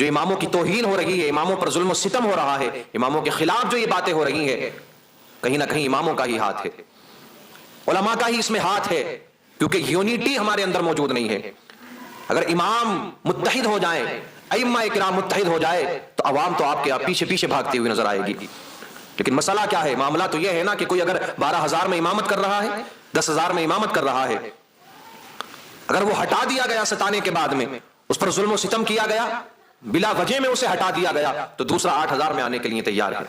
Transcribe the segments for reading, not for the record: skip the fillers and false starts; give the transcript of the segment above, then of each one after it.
جو اماموں کی توہین ہو رہی ہے، اماموں پر ظلم و ستم ہو رہا ہے، اماموں کے خلاف جو یہ باتیں ہو رہی ہیں، کہیں نہ کہیں اماموں کا ہی ہاتھ ہے، علماء کا ہی اس میں ہاتھ ہے، کیونکہ یونیٹی ہمارے اندر موجود نہیں ہے۔ اگر امام متحد ہو جائیں، ائمہ کرام متحد ہو جائے تو عوام تو آپ کے پیچھے پیچھے بھاگتی ہوئی نظر آئے گی۔ لیکن مسئلہ کیا ہے؟ معاملہ تو یہ ہے نا کہ کوئی اگر 12,000 میں امامت کر رہا ہے، 10,000 میں امامت کر رہا ہے، اگر وہ ہٹا دیا گیا ستانے کے بعد میں، اس پر ظلم و ستم کیا گیا، بلا وجہ میں اسے ہٹا دیا گیا، تو دوسرا 8,000 میں آنے کے لیے تیار ہے،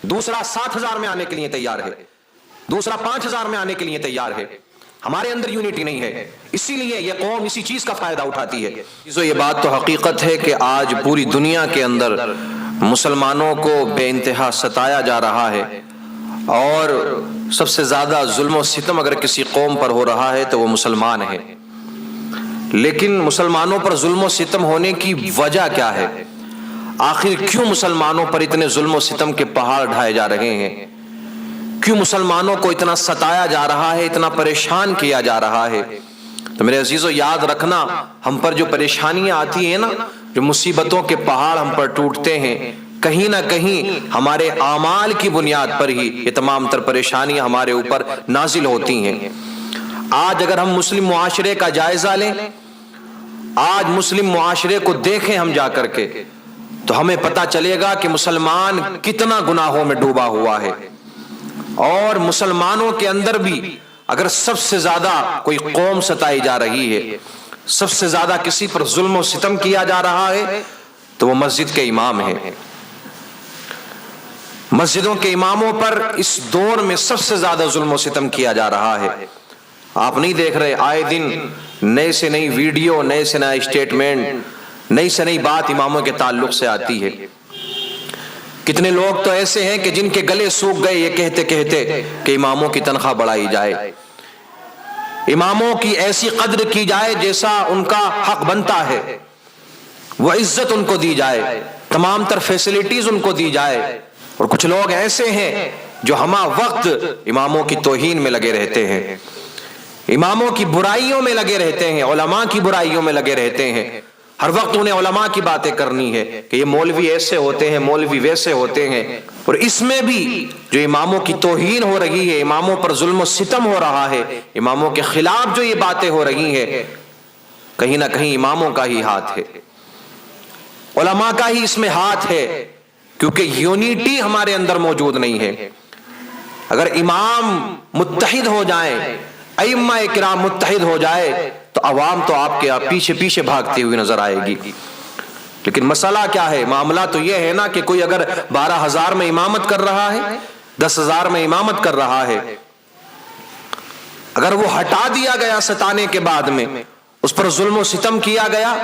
دوسرا 7,000 میں آنے کے لیے تیار ہے، دوسرا 5,000 میں آنے کے لیے تیار ہے۔ ہمارے اندر یونٹی نہیں ہے، اسی لیے یہ قوم اسی چیز کا فائدہ اٹھاتی ہے۔ یہ بات تو حقیقت ہے کہ آج پوری دنیا کے اندر مسلمانوں کو بے انتہا ستایا جا رہا ہے، اور سب سے زیادہ ظلم و ستم اگر کسی قوم پر ہو رہا ہے تو وہ مسلمان ہیں۔ لیکن مسلمانوں پر ظلم و ستم ہونے کی وجہ کیا ہے؟ آخر کیوں مسلمانوں پر اتنے ظلم و ستم کے پہاڑ ڈھائے جا رہے ہیں؟ کیوں مسلمانوں کو اتنا ستایا جا رہا ہے، اتنا پریشان کیا جا رہا ہے؟ تو میرے عزیزو یاد رکھنا، ہم پر جو پریشانیاں آتی ہیں نا، جو مصیبتوں کے پہاڑ ہم پر ٹوٹتے ہیں، کہیں نہ کہیں ہمارے اعمال کی بنیاد پر ہی یہ تمام تر پریشانیاں ہمارے اوپر نازل ہوتی ہیں۔ آج اگر ہم مسلم معاشرے کا جائزہ لیں، آج مسلم معاشرے کو دیکھیں ہم جا کر کے، تو ہمیں پتہ چلے گا کہ مسلمان کتنا گناہوں میں ڈوبا ہوا ہے۔ اور مسلمانوں کے اندر بھی اگر سب سے زیادہ کوئی قوم ستائی جا رہی ہے، سب سے زیادہ کسی پر ظلم و ستم کیا جا رہا ہے، تو وہ مسجد کے امام ہیں۔ مسجدوں کے اماموں پر اس دور میں سب سے زیادہ ظلم و ستم کیا جا رہا ہے۔ آپ نہیں دیکھ رہے آئے دن نئے سے نئی ویڈیو، نئے سے نیا اسٹیٹمنٹ، نئی سے نئی بات اماموں کے تعلق سے آتی ہے۔ کتنے لوگ تو ایسے ہیں کہ جن کے گلے سوکھ گئے یہ کہتے کہتے کہ اماموں کی تنخواہ بڑھائی جائے، اماموں کی ایسی قدر کی جائے جیسا ان کا حق بنتا ہے، وہ عزت ان کو دی جائے، تمام تر فیسلٹیز ان کو دی جائے۔ اور کچھ لوگ ایسے ہیں جو ہمہ وقت اماموں کی توہین میں لگے رہتے ہیں، اماموں کی برائیوں میں لگے رہتے ہیں، علماء کی برائیوں میں لگے رہتے ہیں۔ ہر وقت انہیں علماء کی باتیں کرنی ہے کہ یہ مولوی ایسے ہوتے ہیں، مولوی ویسے ہوتے ہیں۔ اور اس میں بھی جو اماموں کی توہین ہو رہی ہے، اماموں پر ظلم و ستم ہو رہا ہے، اماموں کے خلاف جو یہ باتیں ہو رہی ہیں، کہیں نہ کہیں اماموں کا ہی ہاتھ ہے، علماء کا ہی اس میں ہاتھ ہے، کیونکہ یونیٹی ہمارے اندر موجود نہیں ہے۔ اگر امام متحد ہو جائیں، ائمہ کرام متحد ہو جائے، تو عوام تو آپ کے پیچھے پیچھے بھاگتی ہوئی نظر آئے گی۔ لیکن مسئلہ کیا ہے؟ معاملہ تو یہ ہے نا کہ کوئی اگر 12,000 میں امامت کر رہا ہے، 10,000 میں امامت کر رہا ہے، اگر وہ ہٹا دیا گیا ستانے کے بعد میں، اس پر ظلم و ستم کیا گیا،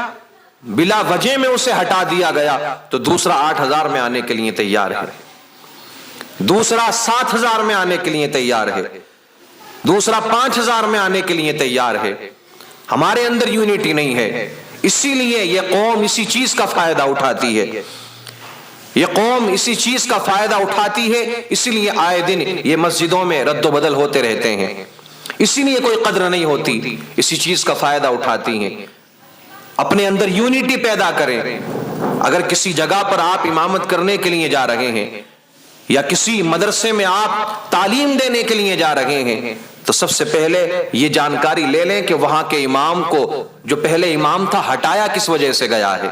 بلا وجہ میں اسے ہٹا دیا گیا، تو دوسرا 8,000 میں آنے کے لیے تیار ہے، دوسرا 7,000 میں آنے کے لیے تیار ہے، دوسرا 5,000 میں آنے کے لیے تیار ہے۔ ہمارے اندر یونٹی نہیں ہے، اسی لیے یہ قوم اسی چیز کا فائدہ اٹھاتی ہے، یہ قوم اسی چیز کا فائدہ اٹھاتی ہے، اسی لیے آئے دن یہ مسجدوں میں رد و بدل ہوتے رہتے ہیں، اسی لیے کوئی قدر نہیں ہوتی، اسی چیز کا فائدہ اٹھاتی ہیں۔ اپنے اندر یونٹی پیدا کریں۔ اگر کسی جگہ پر آپ امامت کرنے کے لیے جا رہے ہیں، یا کسی مدرسے میں آپ تعلیم دینے کے لیے جا رہے ہیں، تو سب سے پہلے یہ جانکاری لے لیں کہ وہاں کے امام کو، جو پہلے امام تھا، ہٹایا کس وجہ سے گیا ہے،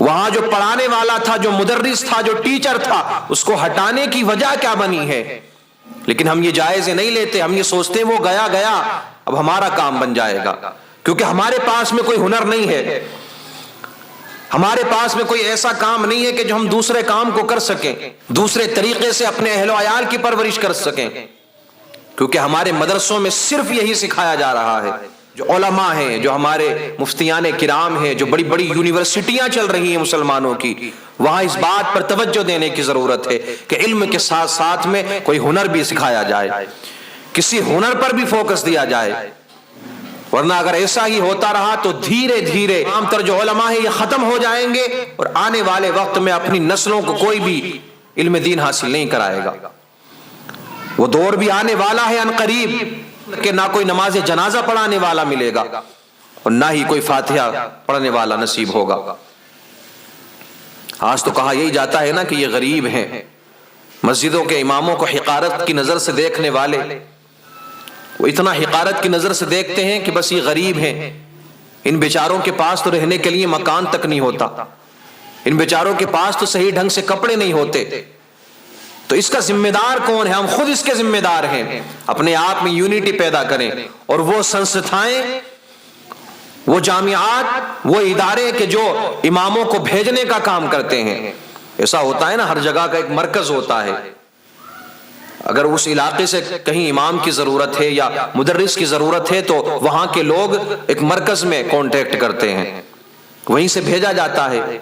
وہاں جو پڑھانے والا تھا، جو مدرس تھا، جو ٹیچر تھا، اس کو ہٹانے کی وجہ کیا بنی ہے۔ لیکن ہم یہ جائزے نہیں لیتے، ہم یہ سوچتے ہیں وہ گیا گیا، اب ہمارا کام بن جائے گا، کیونکہ ہمارے پاس میں کوئی ہنر نہیں ہے، ہمارے پاس میں کوئی ایسا کام نہیں ہے کہ جو ہم دوسرے کام کو کر سکیں، دوسرے طریقے سے اپنے اہل و عیال کی پرورش کر سکیں، کیونکہ ہمارے مدرسوں میں صرف یہی سکھایا جا رہا ہے۔ جو علماء ہیں، جو ہمارے مفتیان کرام ہیں، جو بڑی بڑی یونیورسٹیاں چل رہی ہیں مسلمانوں کی، وہاں اس بات پر توجہ دینے کی ضرورت ہے کہ علم کے ساتھ ساتھ میں کوئی ہنر بھی سکھایا جائے، کسی ہنر پر بھی فوکس دیا جائے، ورنہ اگر ایسا ہی ہوتا رہا تو دھیرے دھیرے عام تر جو علماء ہیں یہ ختم ہو جائیں گے، اور آنے والے وقت میں اپنی نسلوں کو کوئی بھی علم دین حاصل نہیں کرائے گا۔ وہ دور بھی آنے والا ہے عنقریب کہ نہ کوئی نماز جنازہ پڑھانے والا ملے گا، اور نہ ہی کوئی فاتحہ پڑھنے والا نصیب ہوگا۔ آج تو کہا یہی جاتا ہے نا کہ یہ غریب ہیں. مسجدوں کے اماموں کو حقارت کی نظر سے دیکھنے والے وہ اتنا حقارت کی نظر سے دیکھتے ہیں کہ بس یہ غریب ہیں، ان بیچاروں کے پاس تو رہنے کے لیے مکان تک نہیں ہوتا، ان بیچاروں کے پاس تو صحیح ڈھنگ سے کپڑے نہیں ہوتے. تو اس کا ذمہ دار کون ہے؟ ہم خود اس کے ذمہ دار ہیں. اپنے آپ میں یونٹی پیدا کریں، اور وہ سنستھائیں، وہ جامعات، وہ ادارے کہ جو اماموں کو بھیجنے کا کام کرتے ہیں. ایسا ہوتا ہے نا، ہر جگہ کا ایک مرکز ہوتا ہے. اگر اس علاقے سے کہیں امام کی ضرورت ہے یا مدرس کی ضرورت ہے تو وہاں کے لوگ ایک مرکز میں کانٹیکٹ کرتے ہیں، وہیں سے بھیجا جاتا ہے.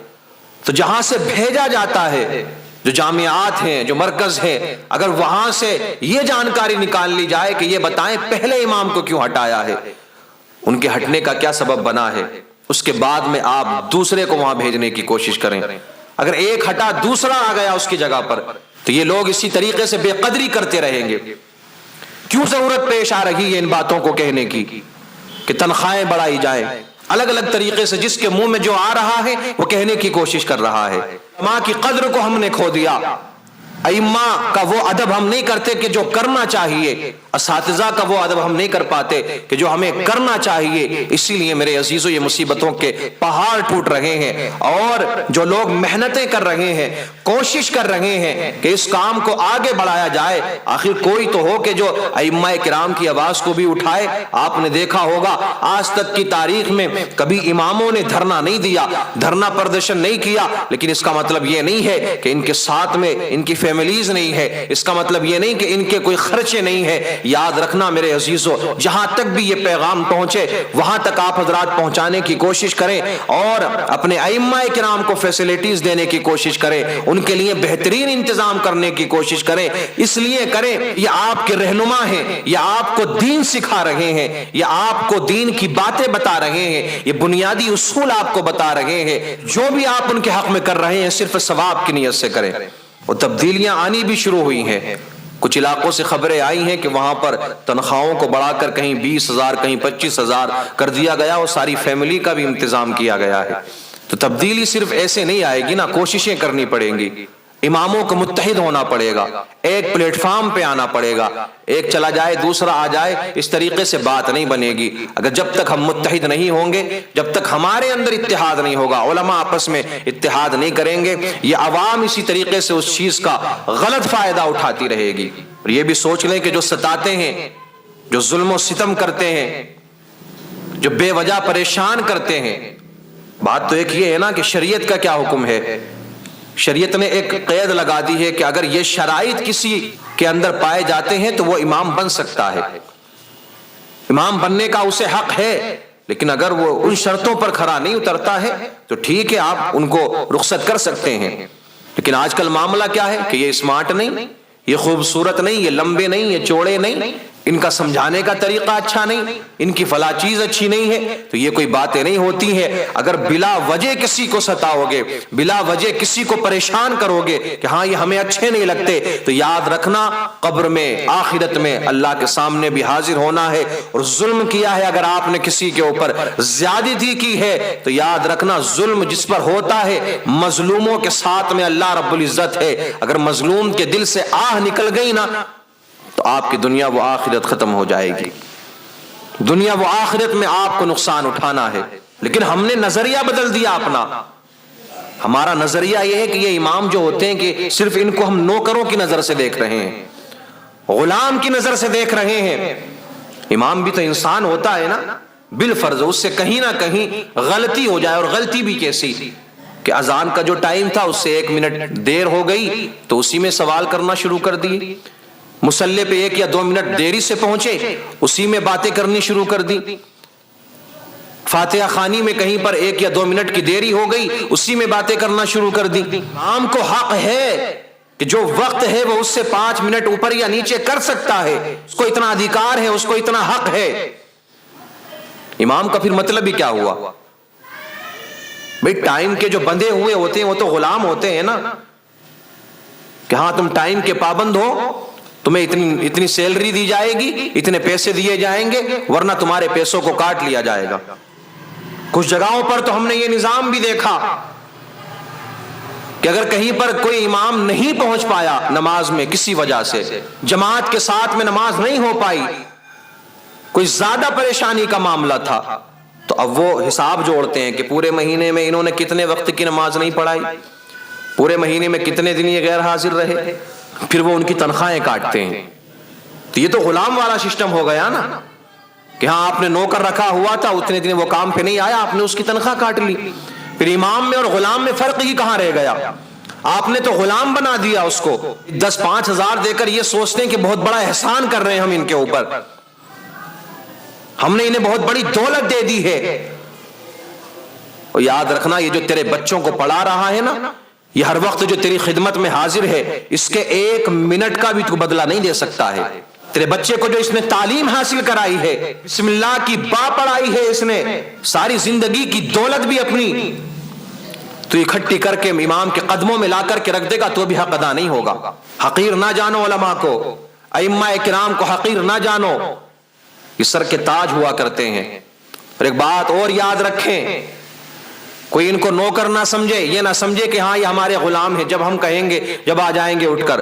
تو جہاں سے بھیجا جاتا ہے، جو جامعات ہیں، جو مرکز ہیں، اگر وہاں سے یہ جانکاری نکال لی جائے کہ یہ بتائیں پہلے امام کو کیوں ہٹایا ہے، ان کے ہٹنے کا کیا سبب بنا ہے، اس کے بعد میں آپ دوسرے کو وہاں بھیجنے کی کوشش کریں. اگر ایک ہٹا دوسرا آ گیا اس کی جگہ پر تو یہ لوگ اسی طریقے سے بے قدری کرتے رہیں گے. کیوں ضرورت پیش آ رہی ہے ان باتوں کو کہنے کی کہ تنخواہیں بڑھائی جائیں؟ الگ الگ طریقے سے جس کے منہ میں جو آ رہا ہے وہ کہنے کی کوشش کر رہا ہے. علماء کی قدر کو ہم نے کھو دیا، ائمہ کا وہ ادب ہم نہیں کرتے کہ جو کرنا چاہیے، اساتذہ کا وہ ادب ہم نہیں کر پاتے کہ جو ہمیں کرنا چاہیے. اسی لیے میرے عزیزو یہ مصیبتوں کے پہاڑ ٹوٹ رہے ہیں، اور جو لوگ محنتیں کر رہے ہیں، کوشش کر رہے ہیں کہ اس کام کو آگے بڑھایا جائے، آخر کوئی تو ہو کہ جو ائمہ کرام کی آواز کو بھی اٹھائے. آپ نے دیکھا ہوگا آج تک کی تاریخ میں کبھی اماموں نے دھرنا نہیں دیا، دھرنا پردرشن نہیں کیا، لیکن اس کا مطلب یہ نہیں ہے کہ ان کے ساتھ میں ان کی فیملیز نہیں ہے، اس کا مطلب یہ نہیں کہ ان کے کوئی خرچے نہیں ہے. یاد رکھنا میرے عزیزو، جہاں تک بھی یہ پیغام پہنچے وہاں تک آپ حضرات پہنچانے کی کوشش کریں، اور اپنے ائمہ کرام کو فیسلٹیز دینے کی کوشش کریں، ان کے لیے بہترین انتظام کرنے کی کوشش کریں. اس لیے کریں یہ آپ کے رہنما ہیں، یہ آپ کو دین سکھا رہے ہیں، یہ آپ کو دین کی باتیں بتا رہے ہیں، یہ بنیادی اصول آپ کو بتا رہے ہیں. جو بھی آپ ان کے حق میں کر رہے ہیں صرف ثواب کی نیت سے کریں. اور تبدیلیاں آنی بھی شروع ہوئی ہیں. کچھ علاقوں سے خبریں آئی ہیں کہ وہاں پر تنخواہوں کو بڑھا کر کہیں 20,000 کہیں 25,000 کر دیا گیا، اور ساری فیملی کا بھی انتظام کیا گیا ہے. تو تبدیلی صرف ایسے نہیں آئے گی نا، کوششیں کرنی پڑیں گی. اماموں کو متحد ہونا پڑے گا، ایک پلیٹ فارم پہ آنا پڑے گا. ایک چلا جائے دوسرا آ جائے، اس طریقے سے بات نہیں بنے گی. اگر جب تک ہم متحد نہیں ہوں گے، جب تک ہمارے اندر اتحاد نہیں ہوگا، علماء آپس میں اتحاد نہیں کریں گے، یہ عوام اسی طریقے سے اس چیز کا غلط فائدہ اٹھاتی رہے گی. اور یہ بھی سوچ لیں کہ جو ستاتے ہیں، جو ظلم و ستم کرتے ہیں، جو بے وجہ پریشان کرتے ہیں، بات تو ایک یہ ہے نا کہ شریعت کا کیا حکم ہے. شریعت نے ایک قید لگا دی ہے کہ اگر یہ شرائط کسی کے اندر پائے جاتے ہیں تو وہ امام بن سکتا ہے، امام بننے کا اسے حق ہے. لیکن اگر وہ ان شرطوں پر کھرا نہیں اترتا ہے تو ٹھیک ہے، آپ ان کو رخصت کر سکتے ہیں. لیکن آج کل معاملہ کیا ہے کہ یہ اسمارٹ نہیں، یہ خوبصورت نہیں، یہ لمبے نہیں، یہ چوڑے نہیں، ان کا سمجھانے کا طریقہ اچھا نہیں، ان کی فلاں چیز اچھی نہیں ہے، تو یہ کوئی باتیں نہیں ہوتی ہیں. اگر بلا وجہ کسی کو ستاؤ گے، بلا وجہ کسی کو پریشان کرو گے کہ ہاں یہ ہمیں اچھے نہیں لگتے، تو یاد رکھنا قبر میں، آخرت میں اللہ کے سامنے بھی حاضر ہونا ہے. اور ظلم کیا ہے، اگر آپ نے کسی کے اوپر زیادتی کی ہے تو یاد رکھنا ظلم جس پر ہوتا ہے، مظلوموں کے ساتھ میں اللہ رب العزت ہے. اگر مظلوم کے دل سے آہ نکل گئی نا تو آپ کی دنیا و آخرت ختم ہو جائے گی. دنیا و آخرت میں آپ کو نقصان اٹھانا ہے. لیکن ہم نے نظریہ بدل دیا اپنا. ہمارا نظریہ یہ ہے کہ یہ امام جو ہوتے ہیں کہ صرف ان کو ہم نوکروں کی نظر سے دیکھ رہے ہیں، غلام کی نظر سے دیکھ رہے ہیں. امام بھی تو انسان ہوتا ہے نا، بالفرض اس سے کہیں نہ کہیں غلطی ہو جائے. اور غلطی بھی کیسی کہ اذان کا جو ٹائم تھا اس سے 1 منٹ دیر ہو گئی تو اسی میں سوال کرنا شروع کر دی. مصلی پہ 1 یا 2 منٹ دیری سے پہنچے، اسی میں باتیں کرنی شروع کر دی. فاتحہ خوانی میں کہیں پر 1 یا 2 منٹ کی دیری ہو گئی، اسی میں باتیں کرنا شروع کر دی. امام کو حق ہے کہ جو وقت ہے وہ اس سے 5 منٹ اوپر یا نیچے کر سکتا ہے، اس کو اتنا ادھیکار ہے، اس کو اتنا حق ہے. امام کا پھر مطلب ہی کیا ہوا؟ بھئی ٹائم کے جو بندھے ہوئے ہوتے ہیں وہ تو غلام ہوتے ہیں نا، کہ ہاں تم ٹائم کے پابند ہو، تمہیں اتنی سیلری دی جائے گی، اتنے پیسے دیے جائیں گے، ورنہ تمہارے پیسوں کو کاٹ لیا جائے گا. کچھ جگہوں پر تو ہم نے یہ نظام بھی دیکھا کہ اگر کہیں پر کوئی امام نہیں پہنچ پایا نماز میں کسی وجہ سے، جماعت کے ساتھ میں نماز نہیں ہو پائی، کوئی زیادہ پریشانی کا معاملہ تھا، تو اب وہ حساب جوڑتے ہیں کہ پورے مہینے میں انہوں نے کتنے وقت کی نماز نہیں پڑھائی، پورے مہینے میں کتنے دن یہ غیر حاضر رہے، پھر وہ ان کی تنخواہیں کاٹتے ہیں۔ تو یہ تو غلام والا سسٹم ہو گیا نا، کہ ہاں آپ نے نوکر رکھا ہوا تھا، اتنے دن وہ کام پہ نہیں آیا، آپ نے اس کی تنخواہ کاٹ لی۔ پھر امام میں اور غلام میں فرق ہی کہاں رہ گیا؟ آپ نے تو غلام بنا دیا اس کو، 10-5 ہزار دے کر یہ سوچتے ہیں کہ بہت بڑا احسان کر رہے ہیں ہم ان کے اوپر، ہم نے انہیں بہت بڑی دولت دے دی ہے۔ اور یاد رکھنا، یہ جو تیرے بچوں کو پڑھا رہا ہے نا، یہ ہر وقت جو تیری خدمت میں حاضر ہے، اس کے 1 منٹ کا بھی تو بدلہ نہیں دے سکتا ہے۔ تیرے بچے کو جو اس نے تعلیم حاصل کرائی ہے، بسم اللہ کی با پڑھائی ہے، اس نے ساری زندگی کی دولت بھی اپنی تو اکٹھی کر کے امام کے قدموں میں لا کر کے رکھ دے گا، تو بھی حق ادا نہیں ہوگا۔ حقیر نہ جانو علماء کو، ائمہ کرام کو حقیر نہ جانو، یہ سر کے تاج ہوا کرتے ہیں۔ اور ایک بات اور یاد رکھیں، کوئی ان کو نوکر نہ سمجھے، یہ نہ سمجھے کہ ہاں یہ ہمارے غلام ہیں، جب ہم کہیں گے، جب آ جائیں گے اٹھ کر،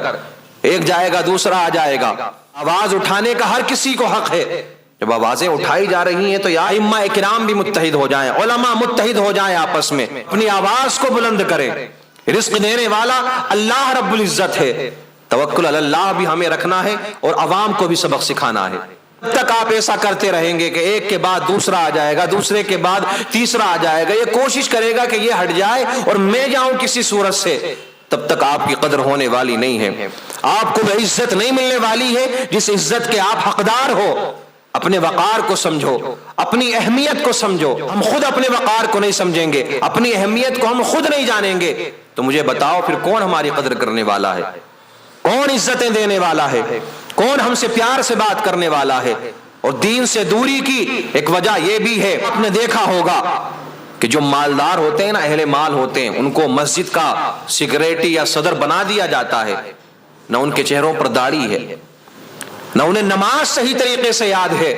ایک جائے گا دوسرا آ جائے گا۔ آواز اٹھانے کا ہر کسی کو حق ہے، جب آوازیں اٹھائی جا رہی ہیں تو یا ائمہ کرام بھی متحد ہو جائیں، علماء متحد ہو جائیں، آپس میں اپنی آواز کو بلند کریں۔ رزق دینے والا اللہ رب العزت ہے، توکل علی اللہ بھی ہمیں رکھنا ہے اور عوام کو بھی سبق سکھانا ہے۔ جب تک آپ ایسا کرتے رہیں گے کہ ایک کے بعد دوسرا آ جائے گا، دوسرے کے بعد تیسرا آ جائے گا، یہ کوشش کرے گا کہ یہ ہٹ جائے اور میں جاؤں کسی صورت سے، تب تک آپ کی قدر ہونے والی نہیں ہے، آپ کو وہ عزت نہیں ملنے والی ہے جس عزت کے آپ حقدار ہو۔ اپنے وقار کو سمجھو، اپنی اہمیت کو سمجھو۔ ہم خود اپنے وقار کو نہیں سمجھیں گے، اپنی اہمیت کو ہم خود نہیں جانیں گے، تو مجھے بتاؤ پھر کون ہماری قدر کرنے والا ہے، کون عزتیں دینے والا ہے، کون ہم سے پیار سے بات کرنے والا ہے۔ اور دین سے دوری کی ایک وجہ یہ بھی ہے، آپ نے دیکھا ہوگا کہ جو مالدار ہوتے ہیں نا، اہل مال ہوتے ہیں، ان کو مسجد کا سیکریٹری یا صدر بنا دیا جاتا ہے، نہ ان کے چہروں پر داڑھی ہے، نہ انہیں نماز صحیح طریقے سے یاد ہے،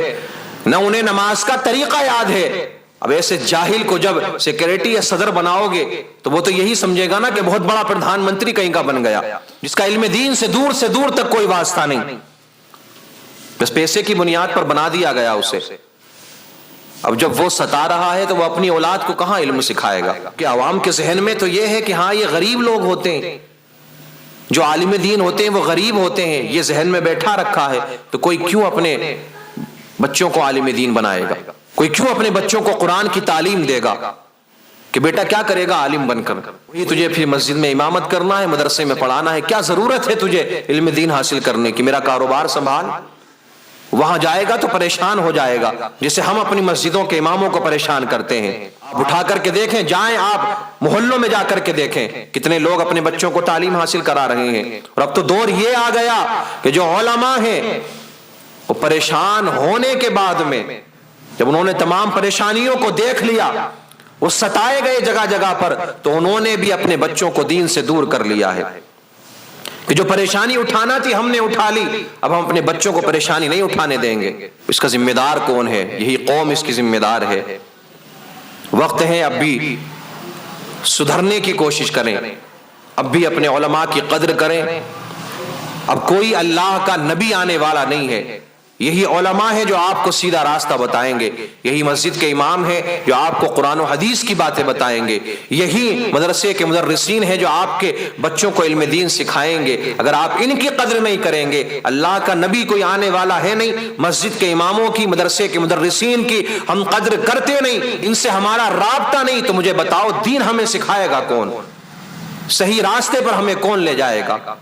نہ انہیں نماز کا طریقہ یاد ہے۔ اب ایسے جاہل کو جب سیکریٹری یا صدر بناؤ گے تو وہ تو یہی سمجھے گا نا کہ بہت بڑا پردھان منتری کہیں کا بن گیا، جس کا علم دین سے دور تک کوئی واسطہ نہیں، بس پیسے کی بنیاد پر بنا دیا گیا اسے۔ اب جب وہ ستا رہا ہے تو وہ اپنی اولاد کو کہاں علم سکھائے گا؟ کہ عوام کے ذہن میں تو یہ ہے کہ ہاں یہ غریب لوگ ہوتے ہیں، جو عالم دین ہوتے ہیں وہ غریب ہوتے ہیں، یہ ذہن میں بیٹھا رکھا ہے، تو کوئی کیوں اپنے بچوں کو عالم دین بنائے گا؟ کوئی کیوں اپنے بچوں کو قرآن کی تعلیم دے گا کہ بیٹا کیا کرے گا عالم بن کر؟ وہی تجھے پھر مسجد میں امامت کرنا ہے، مدرسے میں پڑھانا ہے، کیا ضرورت ہے تجھے علم دین حاصل کرنے کی؟ میرا کاروبار سنبھال۔ وہاں جائے گا تو پریشان ہو جائے گا، جسے ہم اپنی مسجدوں کے اماموں کو پریشان کرتے ہیں۔ آپ اٹھا کر کے دیکھیں، جائیں آپ محلوں میں جا کر کے دیکھیں کتنے لوگ اپنے بچوں کو تعلیم حاصل کرا رہے ہیں۔ اور اب تو دور یہ آ گیا کہ جو علماء ہیں وہ پریشان ہونے کے بعد میں، جب انہوں نے تمام پریشانیوں کو دیکھ لیا، وہ ستائے گئے جگہ جگہ پر، تو انہوں نے بھی اپنے بچوں کو دین سے دور کر لیا ہے کہ جو پریشانی اٹھانا تھی ہم نے اٹھا لی، اب ہم اپنے بچوں کو پریشانی نہیں اٹھانے دیں گے۔ اس کا ذمہ دار کون ہے؟ یہی قوم اس کی ذمہ دار ہے۔ وقت ہے اب بھی سدھرنے کی کوشش کریں، اب بھی اپنے علماء کی قدر کریں۔ اب کوئی اللہ کا نبی آنے والا نہیں ہے، یہی علماء ہیں جو آپ کو سیدھا راستہ بتائیں گے، یہی مسجد کے امام ہیں جو آپ کو قرآن و حدیث کی باتیں بتائیں گے، یہی مدرسے کے مدرسین ہیں جو آپ کے بچوں کو علم دین سکھائیں گے۔ اگر آپ ان کی قدر نہیں کریں گے، اللہ کا نبی کوئی آنے والا ہے نہیں، مسجد کے اماموں کی، مدرسے کے مدرسین کی ہم قدر کرتے نہیں، ان سے ہمارا رابطہ نہیں، تو مجھے بتاؤ دین ہمیں سکھائے گا کون؟ صحیح راستے پر ہمیں کون لے جائے گا؟